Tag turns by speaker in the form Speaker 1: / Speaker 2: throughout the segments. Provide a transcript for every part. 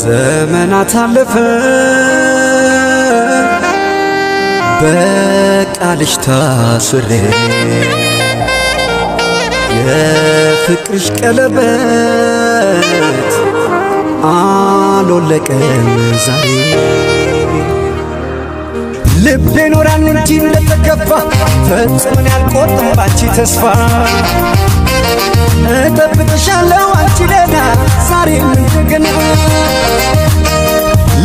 Speaker 1: ዘመናት አለፈ በቃልሽ ታስሬ የፍቅርሽ ቀለበት አልወለቀም ዛሬ ልቤ ኖራል እንጂ እንደተከፋ ፈጽሞን ያልቆርጥም ባንቺ ተስፋ እጠብቅሻለሁ አንቺ ደህና ዛሬም እንደገና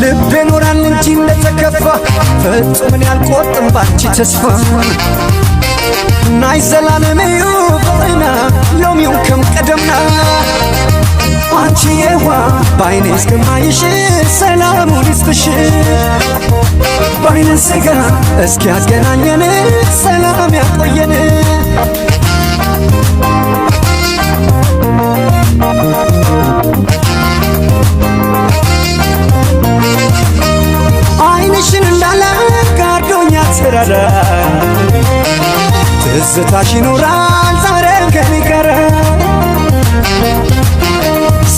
Speaker 1: ልቤ ኖራል እንጂ እንደተከፋ ፈጽሞን ያልቆርጥም ባንቺ ተስፋ ናይ ዘላለምዩ ፍቅርና ሎሚውን ከም ቀደምና አንቺ የዋ ባይኔ እስከማይሽ ሰላሙን ይስጥሽ ባይነ ስጋ እስኪ ያገናኘን ሰላም ያቆየን አይንሽን እንዳለ ጋርዶኛ ትራዳ ትዝታሽ ይኖራል ዛሬም ከኔ ጋር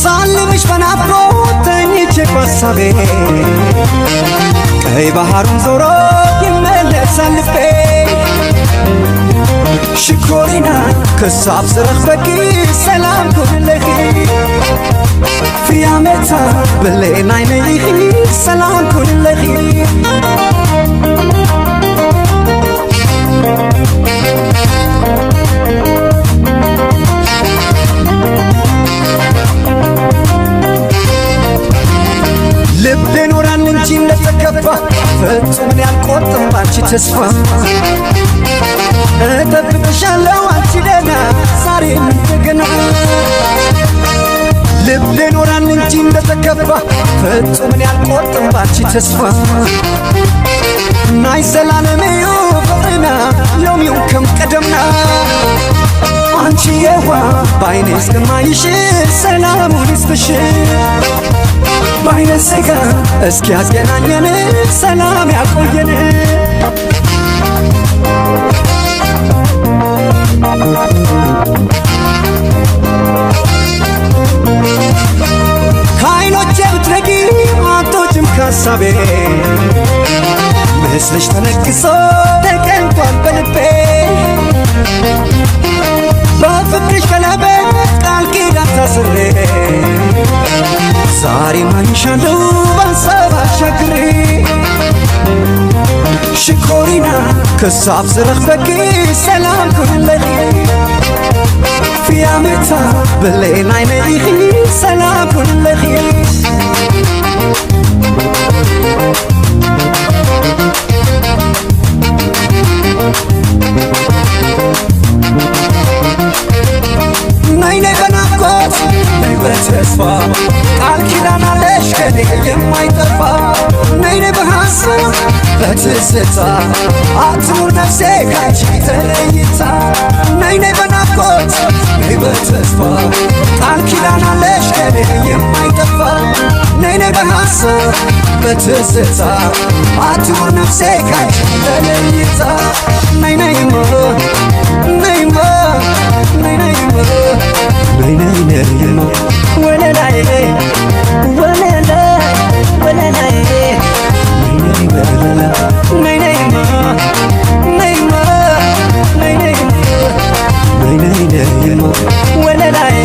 Speaker 1: ሳልምሽ በናፍቆት ተኝቼ በሐሳቤ ቀይ ባህሩን ዞሮ ይመለሳል ልቤ ሽኮሪና ክሳብ ዝረኽበኪ ሰላም ኩንለኺ ፍያሜታ ብሌን ዓይነይኺ ሰላም ኩንለኺ ልቤ ኖራል እንጂ እንደተከፋ ፈጽሞን ያልቆርጥም ባንቺ ተስፋ እጠብቅሻለሁ አንቺ ደህና ዛሬም እንደገና ልቤ ኖራል እንጂ እንደተከፋ ፈጽሞን ያልቆርጥም ባንቺ ተስፋ ናይ ዘላለምዩ ፍቅርና ሎሚውን ከም ቀደምና አንቺ የዋ ባይኔ እስከማይሽ ሰላሙን ይስጥሽ ባይነ ስጋ እስኪ ያገናኘን ሰላም ያቆየን ከዓይኖቼ ብትነጊ አትወጪም ከሐሳቤ ምስልሽ ተነግሶ ተቀምጧል በልቤ በፍቅርሽ ቀለበት ቃል ኪዳን ታስሬ ዛሬ ማንሻለው በሐሳብ አሻግሬ ሽኮሪና ክሳብ ዝረኽበኪ ሰላም ኩንለኺ ፍያሜታ ብሌን ዓይነይኺ ሰላም ኩንለኺ ናይ በናፍቆት ናይ በተስፋ ቃል ኪዳን አለሽ ከኔ የማይጠፋ ናይ በሐሳብ በትዝታ አትኑር ነፍሴ ካንቺ ተለይታ ናይ በናፍቆት ናይ በተስፋ ቃል ኪዳን አለሽ ከኔ የማይጠፋ ናይ በሐሳብ በትዝታ አትኑር ነፍሴ ካንቺ ተለይታ ናይ ነይማ ነይማ ናይ ነይማ ናይ ነይማ ወለላይ ወለላይ ወለላይ ናይ ነይማ ነይማ ናይ ነይማ ናይ ነይማ ወለላይ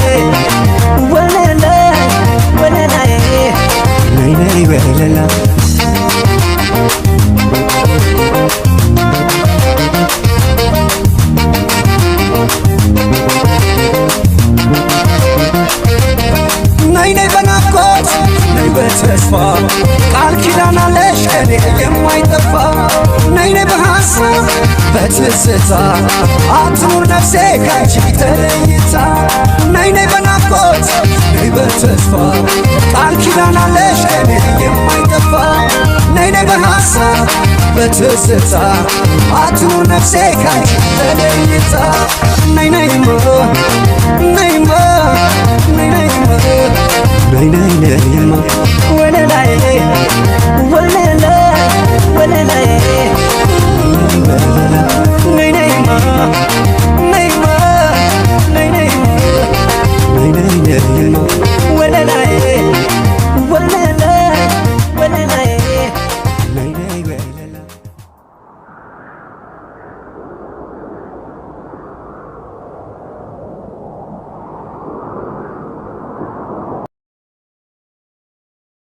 Speaker 1: ወለላይ ወለላይ ናይ ነይ ወለላ ናይ በናፍቆት ናይ በተስፋ ቃል ኪዳን አለሽ ከኔ የማይጠፋ ናይ በሐሳብ በትዝታ አትኑር ነፍሴ ካንቺ ተለይታ ናይ በናፍቆት ናይ በተስፋ ቃል ኪዳን አለሽ ከኔ የማይጠፋ ናይ በሐሳብ በትዝታ አትኑር ነፍሴ ካንቺ ተለይታ ናይ ነይማ ነይማ ናይ ነይማ ናይ ነይማ ወለላይ ወለላይ ወለላይ ናይ ነይማ